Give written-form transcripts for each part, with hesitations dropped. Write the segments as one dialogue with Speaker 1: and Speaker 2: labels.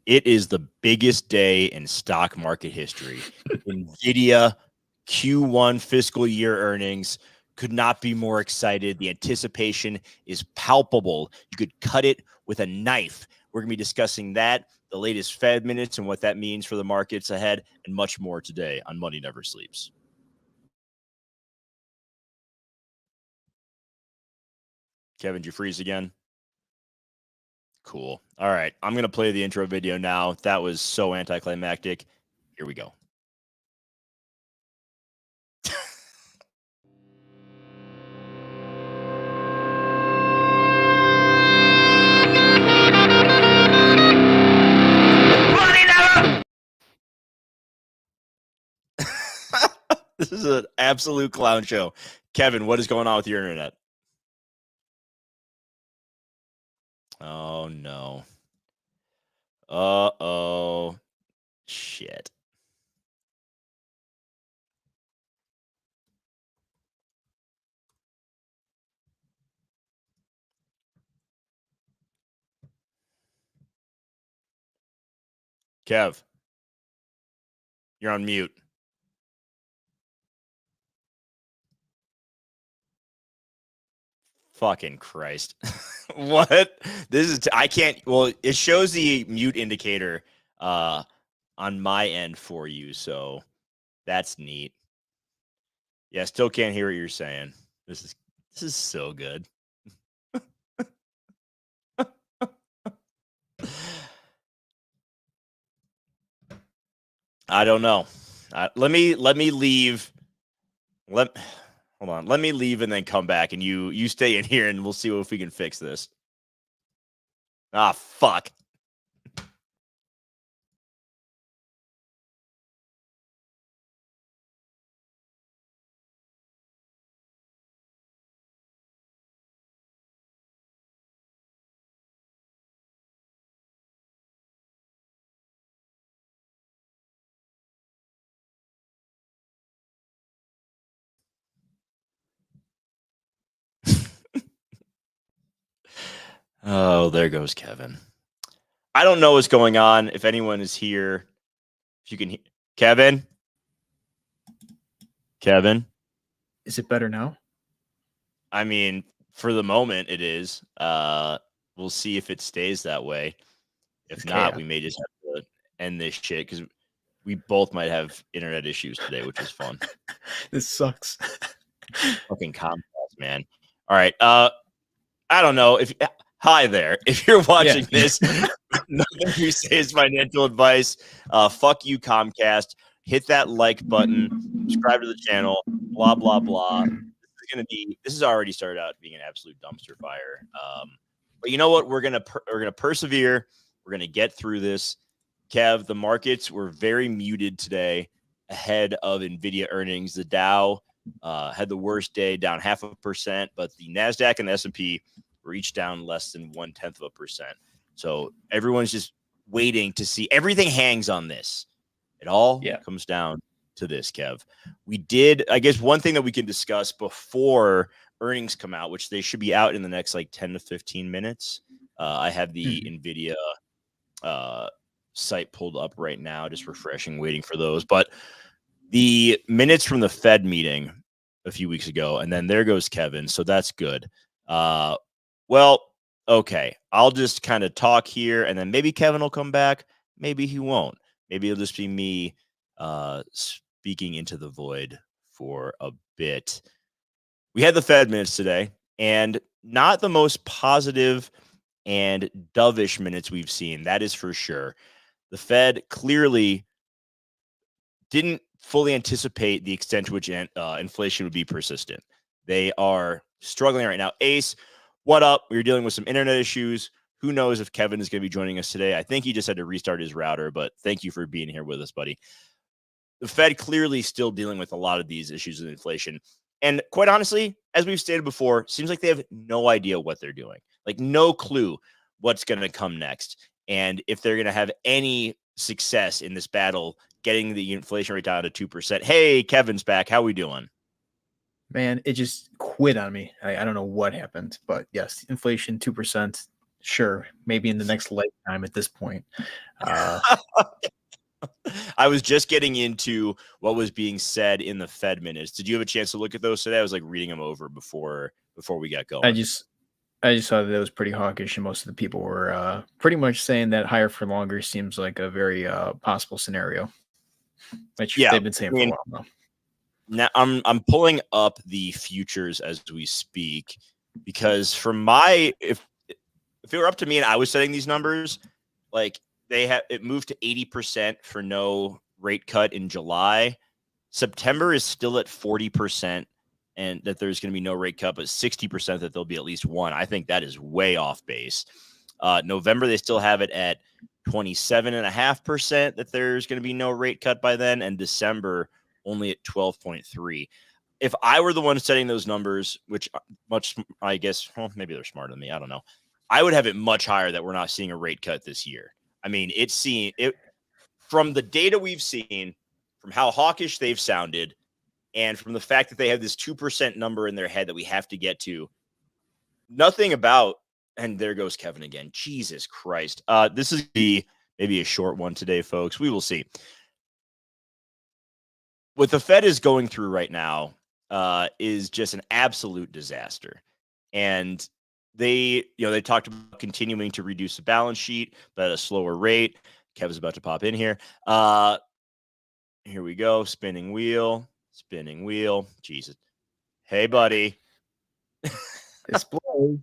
Speaker 1: It is the biggest day in stock market history. Nvidia Q1 fiscal year earnings could not be more excited. The anticipation is palpable. You could cut it with a knife. We're going to be discussing that, the latest Fed minutes and what that means for the markets ahead, and much more today on Money Never Sleeps. Kevin, did you freeze again? Cool. All right. I'm going to play the intro video now. That was so anticlimactic. Here we go. This is an absolute clown show. Kevin, what is going on with your internet? Oh, no. Uh-oh. Shit. Kev, you're on mute. Fucking Christ. What? This is, I can't, well, it shows the mute indicator on my end for you, so that's neat. Yeah, still can't hear what you're saying. This is so good. I don't know. Let me leave. Hold on. Let me leave and then come back, and you stay in here, and we'll see if we can fix this. Ah, fuck. Oh, there goes Kevin. I don't know what's going on. If anyone is here, if you can hear Kevin.
Speaker 2: Is it better now?
Speaker 1: I mean, for the moment it is. We'll see if it stays that way. If not, we may just have to end this shit because we both might have internet issues today, which is fun.
Speaker 2: This sucks.
Speaker 1: Fucking Comcast, man. All right. I don't know if hi there. If you're watching this, nothing you say is financial advice. Fuck you, Comcast. Hit that like button, subscribe to the channel, blah, blah, blah. This has already started out being an absolute dumpster fire. But you know what? We're gonna persevere. We're gonna get through this. Kev, the markets were very muted today ahead of Nvidia earnings. The Dow had the worst day, down 0.5%, but the NASDAQ and the S&P were each down less than 0.1%. So everyone's just waiting to see. Everything hangs on this. It all comes down to this, Kev. We did, I guess, one thing that we can discuss before earnings come out, which they should be out in the next like 10 to 15 minutes. I have the NVIDIA site pulled up right now, just refreshing, waiting for those. But the minutes from the Fed meeting a few weeks ago, and then there goes Kevin. So that's good. Well, okay. I'll just kind of talk here, and then maybe Kevin will come back. Maybe he won't. Maybe it'll just be me speaking into the void for a bit. We had the Fed minutes today, and not the most positive and dovish minutes we've seen. That is for sure. The Fed clearly didn't fully anticipate the extent to which inflation would be persistent. They are struggling right now. Ace, what up? We were dealing with some internet issues. Who knows if Kevin is going to be joining us today? I think he just had to restart his router, but thank you for being here with us, buddy. The Fed clearly still dealing with a lot of these issues of inflation. And quite honestly, as we've stated before, seems like they have no idea what they're doing. Like no clue what's going to come next. And if they're going to have any success in this battle, getting the inflation rate down to 2%. Hey, Kevin's back. How we doing?
Speaker 2: Man, it just quit on me. I don't know what happened, but yes, inflation 2%. Sure, maybe in the next lifetime at this point.
Speaker 1: I was just getting into what was being said in the Fed minutes. Did you have a chance to look at those today? I was like reading them over before we got going.
Speaker 2: I just saw that it was pretty hawkish, and most of the people were pretty much saying that higher for longer seems like a very possible scenario, which
Speaker 1: Yeah,
Speaker 2: they've been saying
Speaker 1: I
Speaker 2: for a
Speaker 1: mean,
Speaker 2: while now.
Speaker 1: now I'm pulling up the futures as we speak because from my if it were up to me and I was setting these numbers, like it moved to 80% for no rate cut in July. September is still at 40% and that there's going to be no rate cut, but 60% that there'll be at least one. I think that is way off base. November, they still have it at 27.5% that there's going to be no rate cut by then, and December only at 12.3. If I were the one setting those numbers, which I guess, well, maybe they're smarter than me. I don't know. I would have it much higher that we're not seeing a rate cut this year. I mean, from the data we've seen, from how hawkish they've sounded, and from the fact that they have this 2% number in their head that we have to get to, nothing about, and there goes Kevin again. Jesus Christ. This is maybe a short one today, folks. We will see. What the Fed is going through right now is just an absolute disaster. And they talked about continuing to reduce the balance sheet, but at a slower rate. Kevin's about to pop in here. Here we go. Spinning wheel. Jesus. Hey, buddy.
Speaker 2: Display.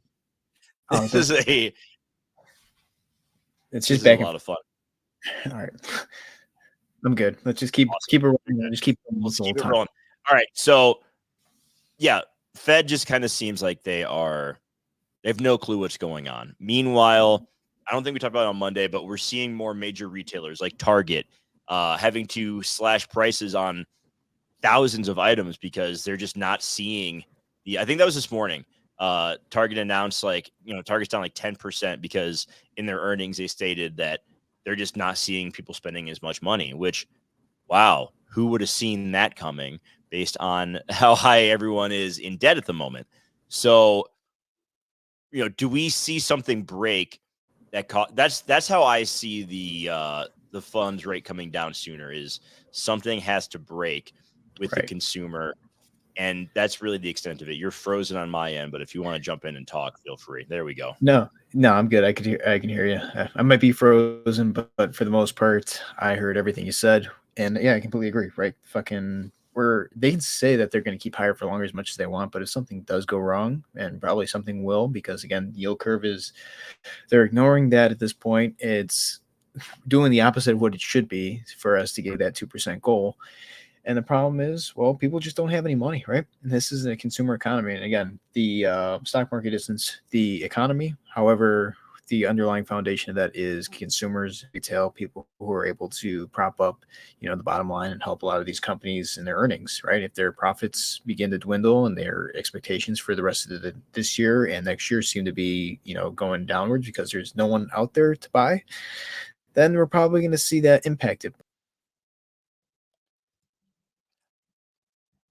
Speaker 1: This is
Speaker 2: it's
Speaker 1: this
Speaker 2: just
Speaker 1: is
Speaker 2: back
Speaker 1: a lot of fun.
Speaker 2: All right. I'm good. Let's just keep it rolling. Just keep
Speaker 1: it rolling. All right. So, yeah, Fed just kind of seems like they have no clue what's going on. Meanwhile, I don't think we talked about it on Monday, but we're seeing more major retailers like Target having to slash prices on thousands of items because they're just not seeing I think that was this morning. Target announced Target's down like 10% because in their earnings they stated that they're just not seeing people spending as much money, which, wow, who would have seen that coming based on how high everyone is in debt at the moment? So, do we see something break that's how I see the funds rate coming down sooner is something has to break with the consumer. And that's really the extent of it. You're frozen on my end, but if you want to jump in and talk, feel free. There we go.
Speaker 2: No, I'm good. I can hear you. I might be frozen, but for the most part, I heard everything you said, and yeah, I completely agree. Right? They can say that they're going to keep higher for longer as much as they want, but if something does go wrong, and probably something will, because again, yield curve they're ignoring that at this point. It's doing the opposite of what it should be for us to get that 2% goal. And the problem is, well, people just don't have any money, right? And this is a consumer economy. And again, the stock market isn't the economy. However, the underlying foundation of that is consumers, retail, people who are able to prop up, the bottom line and help a lot of these companies in their earnings, right? If their profits begin to dwindle and their expectations for the rest of this year and next year seem to be, going downwards because there's no one out there to buy, then we're probably going to see that impacted.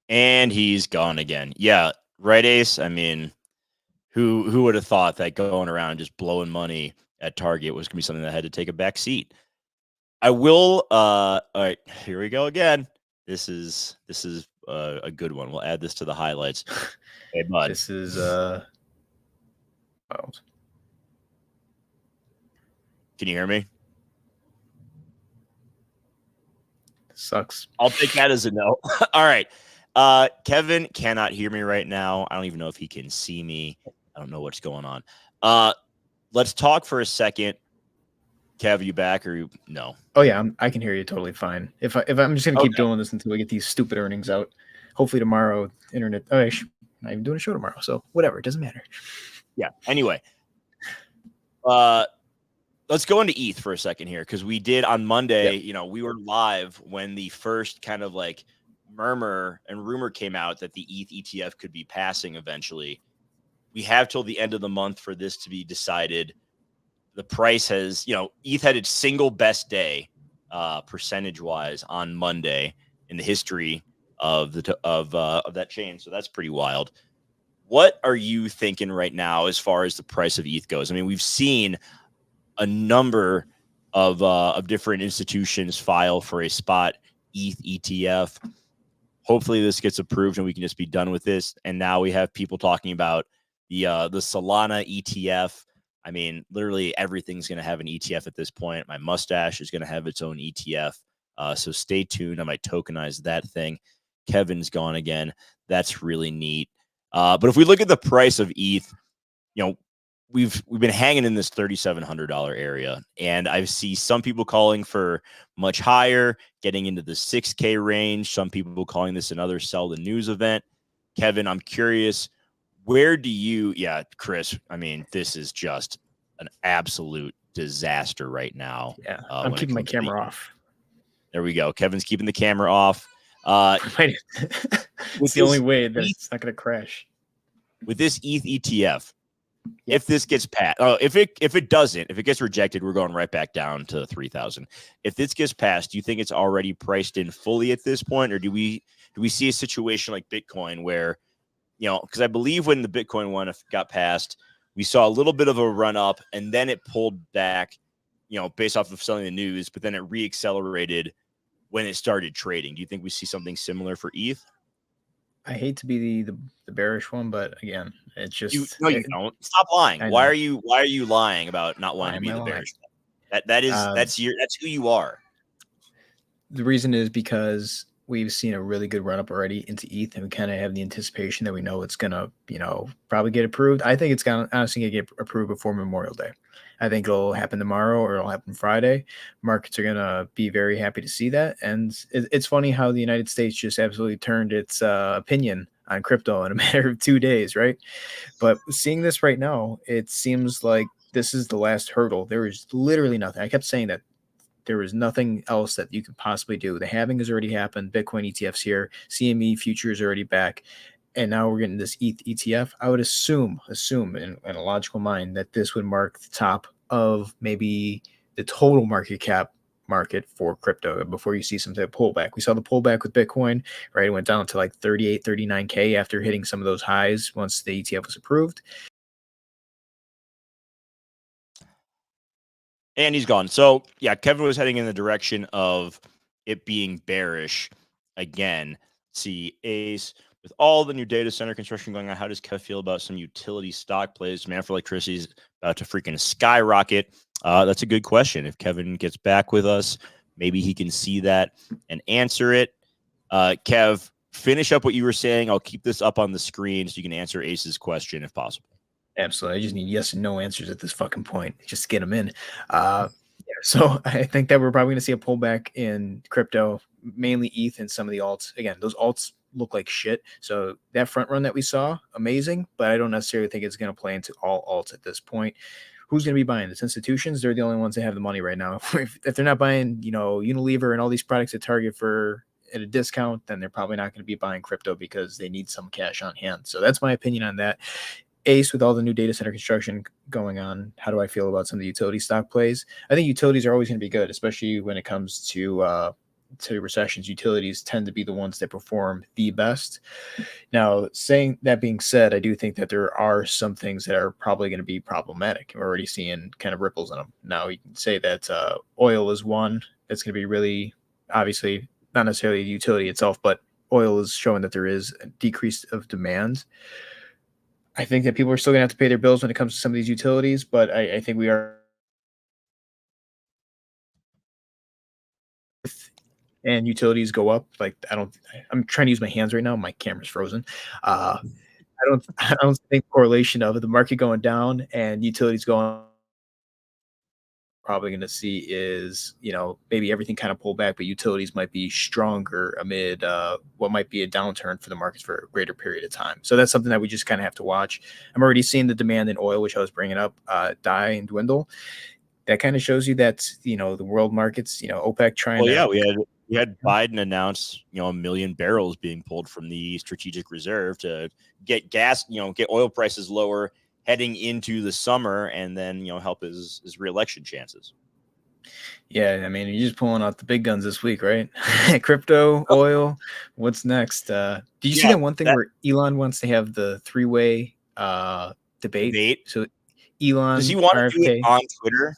Speaker 1: And he's gone again. Yeah, right, Ace. I mean, who would have thought that going around just blowing money at Target was going to be something that had to take a back seat? I will. All right, here we go again. This is a good one. We'll add this to the highlights. Hey, bud.
Speaker 2: This is wild.
Speaker 1: Can you hear me?
Speaker 2: Sucks.
Speaker 1: I'll take that as a no. All right. Kevin cannot hear me right now. I don't even know if he can see me. I don't know what's going on. Let's talk for a second. Kev, you back or no?
Speaker 2: Oh yeah, I can hear you totally fine. If I'm just gonna keep doing this until we get these stupid earnings out. Hopefully tomorrow, internet. Oh, I'm not even doing a show tomorrow, so whatever. It doesn't matter.
Speaker 1: Yeah. Anyway, let's go into ETH for a second here because we did on Monday. Yep. We were live when the first kind of like murmur and rumor came out that the ETH ETF could be passing eventually. We have till the end of the month for this to be decided. The price has, ETH had its single best day, percentage-wise, on Monday in the history of that chain. So that's pretty wild. what are you thinking right now as far as the price of ETH goes? I mean, we've seen a number of different institutions file for a spot ETH ETF. Hopefully this gets approved and we can just be done with this. And now we have people talking about the Solana ETF. I mean, literally everything's going to have an ETF at this point. My mustache is going to have its own ETF. So stay tuned. I might tokenize that thing. Kevin's gone again. That's really neat. But if we look at the price of ETH, you know, we've been hanging in this $3,700 area, and I see some people calling for much higher, getting into the 6K range. Some people calling this another sell the news event. Kevin, I'm curious, where do you? Yeah, Chris. I mean, this is just an absolute disaster right now.
Speaker 2: Yeah, I'm keeping my camera off.
Speaker 1: There we go. Kevin's keeping the camera off.
Speaker 2: It's the only way that it's not going to crash.
Speaker 1: With this ETH ETF, if this gets passed, if it doesn't, if it gets rejected, we're going right back down to 3,000. If this gets passed, do you think it's already priced in fully at this point, or do we see a situation like Bitcoin where, you know, because I believe when the Bitcoin one got passed, we saw a little bit of a run up and then it pulled back, you know, based off of selling the news, but then it reaccelerated when it started trading. Do you think we see something similar for ETH?
Speaker 2: I hate to be the bearish one, but again, it's just
Speaker 1: you don't. Stop lying. Why are you lying about not wanting to be the bearish? That's who you are.
Speaker 2: The reason is because we've seen a really good run up already into ETH, and we kind of have the anticipation that we know it's gonna, probably get approved. I think it's honestly gonna get approved before Memorial Day. I think it'll happen tomorrow or it'll happen Friday. Markets are going to be very happy to see that. And it's funny how the United States just absolutely turned its opinion on crypto in a matter of 2 days, right? But seeing this right now, it seems like this is the last hurdle. There is literally nothing. I kept saying that there is nothing else that you could possibly do. The halving has already happened. Bitcoin ETFs here. CME futures are already back. And now we're getting this ETH ETF. I would assume in a logical mind that this would mark the top of maybe the total market for crypto before you see some type of pullback. We saw the pullback with Bitcoin, right? It went down to like 38, 39K after hitting some of those highs once the ETF was approved.
Speaker 1: And he's gone. So, yeah, Kevin was heading in the direction of it being bearish again. See, Ace, with all the new data center construction going on, how does Kev feel about some utility stock plays? Man, for electricity's about to freaking skyrocket. That's a good question. If Kevin gets back with us, maybe he can see that and answer it. Kev, finish up what you were saying. I'll keep this up on the screen so you can answer Ace's question if possible.
Speaker 2: Absolutely. I just need yes and no answers at this fucking point. Just get them in. So I think that we're probably going to see a pullback in crypto, mainly ETH and some of the alts. Again, those alts look like shit. So that front run that we saw, amazing, but I don't necessarily think it's going to play into all alts at this point. Who's going to be buying this? Institutions, they're the only ones that have the money right now. If they're not buying, Unilever and all these products at Target at a discount, then they're probably not going to be buying crypto because they need some cash on hand. So that's my opinion on that. Ace, with all the new data center construction going on, how do I feel about some of the utility stock plays? I think utilities are always going to be good, especially when it comes to recessions. Utilities tend to be the ones that perform the best. Now, saying that being said, I do think that there are some things that are probably going to be problematic. We're already seeing kind of ripples in them. Now, you can say that oil is one that's going to be really, obviously, not necessarily the utility itself, but oil is showing that there is a decrease of demand. I think that people are still going to have to pay their bills when it comes to some of these utilities, but I think we are. And utilities go up. I'm trying to use my hands right now. My camera's frozen. I don't think correlation of the market going down and utilities going. Probably going to see is, maybe everything kind of pull back, but utilities might be stronger amid what might be a downturn for the markets for a greater period of time. So that's something that we just kind of have to watch. I'm already seeing the demand in oil, which I was bringing up, die and dwindle. That kind of shows you that, the world markets, OPEC trying to.
Speaker 1: Yeah, we had Biden announce, 1 million barrels being pulled from the strategic reserve to get gas, get oil prices lower heading into the summer and then, help his reelection chances.
Speaker 2: Yeah, I mean, you're just pulling out the big guns this week, right? Crypto, oil. What's next? Did you see
Speaker 1: Yeah,
Speaker 2: that one thing
Speaker 1: that
Speaker 2: where Elon wants to have the three-way debate?
Speaker 1: debate.
Speaker 2: So
Speaker 1: Does he
Speaker 2: Elon,
Speaker 1: want to do it
Speaker 2: RFK.
Speaker 1: on Twitter?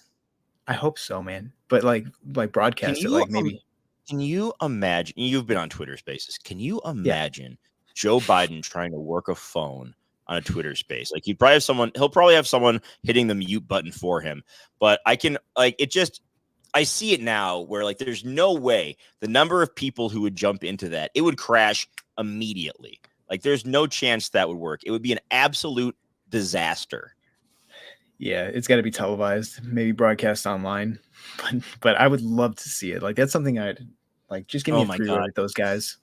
Speaker 2: I hope so, man. But like
Speaker 1: Can
Speaker 2: broadcast it,
Speaker 1: you
Speaker 2: like maybe.
Speaker 1: can you imagine? You've been on Twitter Spaces. Can you
Speaker 2: Yeah.
Speaker 1: imagine Joe Biden trying to work a phone on a Twitter Space? Like he'd probably have someone. He'll probably have someone hitting the mute button for him. But I can like it just. I see it now where like there's no way the number of people who would jump into that it would crash immediately. Like there's no chance that would work. It would be an absolute disaster.
Speaker 2: Yeah, it's got to be televised, maybe broadcast online. But I would love to see it. Like that's something I'd like. Just give me
Speaker 1: Oh
Speaker 2: a
Speaker 1: my
Speaker 2: three-way
Speaker 1: god.
Speaker 2: with those guys.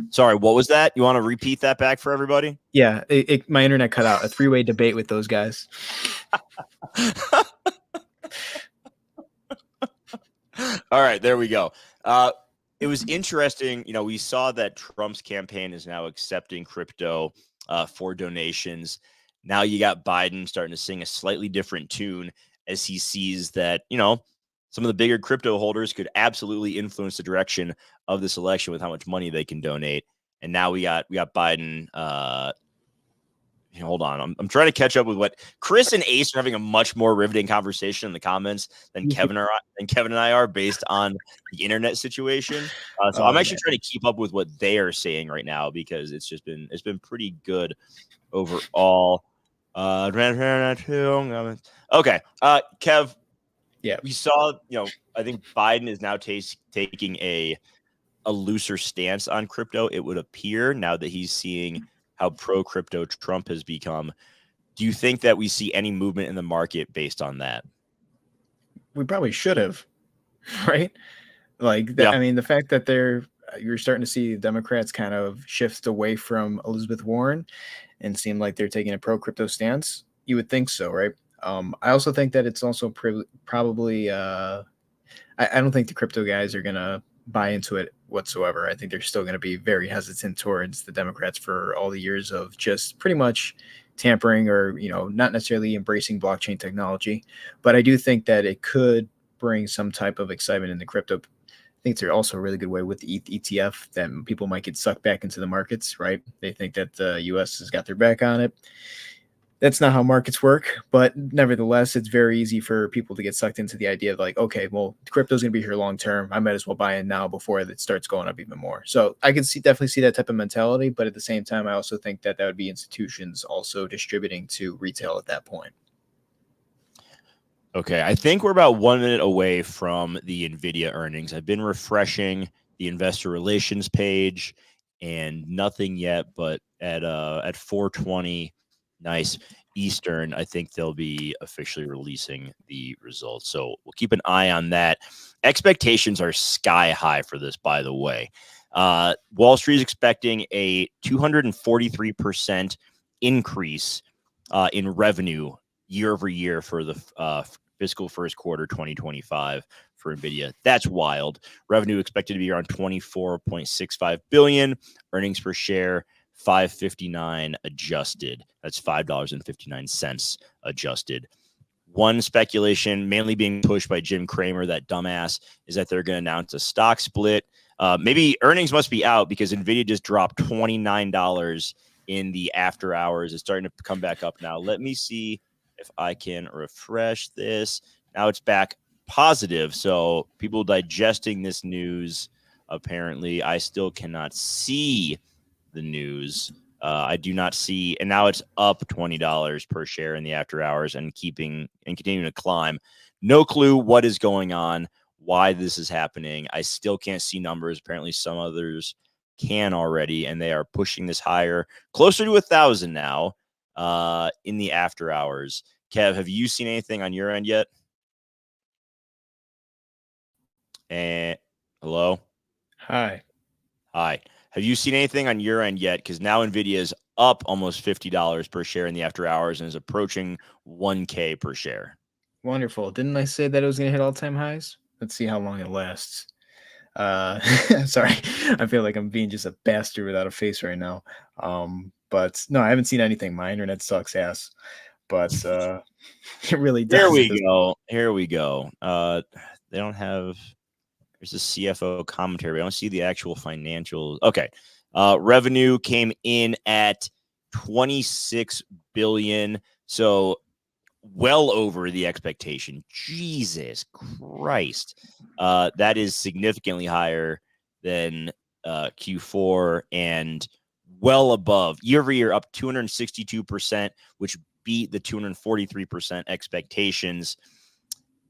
Speaker 1: Sorry, what was that? You want to repeat that back for everybody?
Speaker 2: Yeah, my internet cut out. A three-way debate with those guys.
Speaker 1: All right, there we go. It was interesting. You know, we saw that Trump's campaign is now accepting crypto for donations. Now you got Biden starting to sing a slightly different tune as he sees that, you know, some of the bigger crypto holders could absolutely influence the direction of this election with how much money they can donate. And now we got Biden hold on. I'm trying to catch up with what Chris and Ace are having a much more riveting conversation in the comments than Kevin and I are based on the internet situation. So I'm
Speaker 2: Oh
Speaker 1: actually
Speaker 2: man.
Speaker 1: trying to keep up with what they are saying right now because it's been pretty good overall. Okay. Kev,
Speaker 2: Yeah.
Speaker 1: we saw, I think Biden is now taking a looser stance on crypto, it would appear, now that he's seeing how pro crypto Trump has become. Do you think that we see any movement in the market based on that?
Speaker 2: We probably should have, right? Like that.
Speaker 1: Yeah.
Speaker 2: I mean, the fact that you're starting to see Democrats kind of shift away from Elizabeth Warren and seem like they're taking a pro crypto stance. You would think so, right? I also think that it's also probably. I don't think the crypto guys are gonna buy into it whatsoever. I think they're still going to be very hesitant towards the Democrats for all the years of just pretty much tampering or not necessarily embracing blockchain technology. But I do think that it could bring some type of excitement in the crypto. I think it's also a really good way with the ETF that people might get sucked back into the markets, right? They think that the U.S. has got their back on it. That's not how markets work, but nevertheless, it's very easy for people to get sucked into the idea of like, okay, well, crypto's going to be here long term. I might as well buy in now before it starts going up even more. So I can definitely see that type of mentality, but at the same time, I also think that would be institutions also distributing to retail at that point.
Speaker 1: Okay, I think we're about 1 minute away from the Nvidia earnings. I've been refreshing the investor relations page, and nothing yet. But at 4:20, nice Eastern, I think they'll be officially releasing the results. So we'll keep an eye on that. Expectations are sky high for this, by the way. Wall Street is expecting a 243% increase in revenue year over year for the fiscal first quarter 2025 for Nvidia. That's wild. Revenue expected to be around 24.65 billion. Earnings per share 5.59 adjusted. That's $5.59 adjusted. One speculation, mainly being pushed by Jim Cramer, that dumbass, is that they're going to announce a stock split. Maybe earnings must be out because Nvidia just dropped $29 in the after hours. It's starting to come back up now. Let me see if I can refresh this. Now it's back positive. So people digesting this news, apparently. I still cannot see the news. I do not see, and now it's up $20 per share in the after hours and continuing to climb. No clue what is going on, why this is happening. I still can't see numbers. Apparently, some others can already, and they are pushing this higher, closer to 1,000 now in the after hours. Kev, have you seen anything on your end yet? And hello?
Speaker 2: Hi.
Speaker 1: Hi. Have you seen anything on your end yet? Because now Nvidia is up almost $50 per share in the after hours and is approaching 1K per share.
Speaker 2: Wonderful. Didn't I say that it was going to hit all-time highs? Let's see how long it lasts. Sorry, I feel like I'm being just a bastard without a face right now. But no, I haven't seen anything. My internet sucks ass. but it really
Speaker 1: Here
Speaker 2: does.
Speaker 1: we go. Here we go. They don't have. There's a CFO commentary. I don't see the actual financials. Okay. Revenue came in at 26 billion. So well over the expectation. Jesus Christ. That is significantly higher than Q4 and well above year over year, up 262%, which beat the 243% expectations.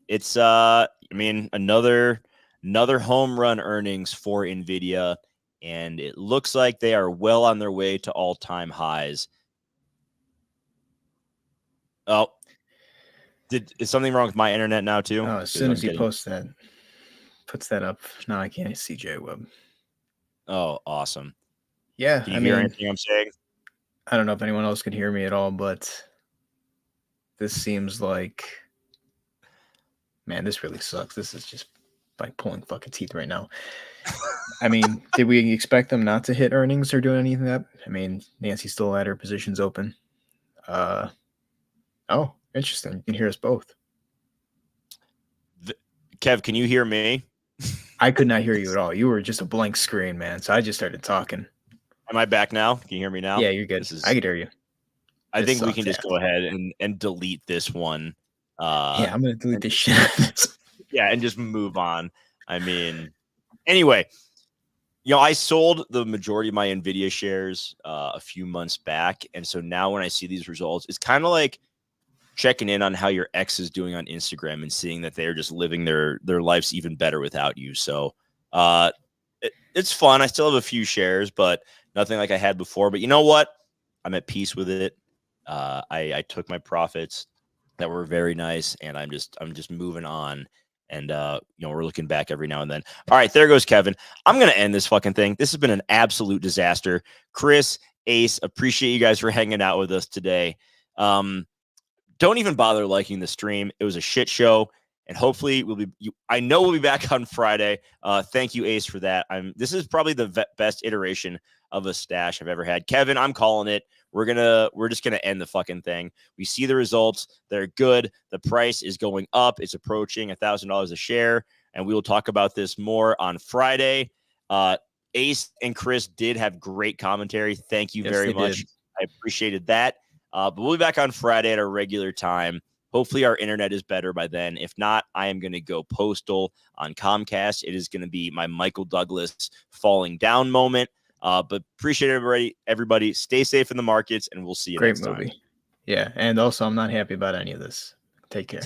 Speaker 1: It's I mean, another home run earnings for Nvidia, and it looks like they are well on their way to all-time highs. Oh, is something wrong with my internet now too?
Speaker 2: Oh, as soon as he puts that up, now I can't see Jweb.
Speaker 1: Oh, awesome.
Speaker 2: Yeah,
Speaker 1: Can you hear anything I'm saying?
Speaker 2: I don't know if anyone else can hear me at all, but this seems like, man, this really sucks. This is just like pulling fucking teeth right now. I mean, did we expect them not to hit earnings or do anything that? I mean, Nancy still had her positions open. Oh, interesting. You can hear us both.
Speaker 1: Kev, can you hear me?
Speaker 2: I could not hear you at all. You were just a blank screen, man. So I just started talking.
Speaker 1: Am I back now? Can you hear me now?
Speaker 2: Yeah, you're good. I can hear you.
Speaker 1: I think we can just go ahead and delete this one.
Speaker 2: Yeah, I'm going to delete this shit.
Speaker 1: Yeah, and just move on. I mean, anyway, I sold the majority of my Nvidia shares a few months back. And so now when I see these results, it's kind of like checking in on how your ex is doing on Instagram and seeing that they're just living their lives even better without you. So it's fun. I still have a few shares, but nothing like I had before. But you know what? I'm at peace with it. I took my profits that were very nice, and I'm just moving on. And we're looking back every now and then. All right, there goes Kevin. I'm gonna end this fucking thing. This has been an absolute disaster. Chris, Ace, appreciate you guys for hanging out with us today. Don't even bother liking the stream. It was a shit show, and hopefully I know we'll be back on Friday. Thank you, Ace, for that. This is probably the best iteration of a stash I've ever had. Kevin, I'm calling it. We're just gonna end the fucking thing. We see the results; they're good. The price is going up. It's approaching $1,000 a share, and we will talk about this more on Friday. Ace and Chris did have great commentary. Thank you very much. I appreciated that. But we'll be back on Friday at our regular time. Hopefully our internet is better by then. If not, I am going to go postal on Comcast. It is going to be my Michael Douglas falling down moment. But appreciate everybody. Stay safe in the markets, and we'll see you next time.
Speaker 2: Great movie. Yeah, and also I'm not happy about any of this. Take care.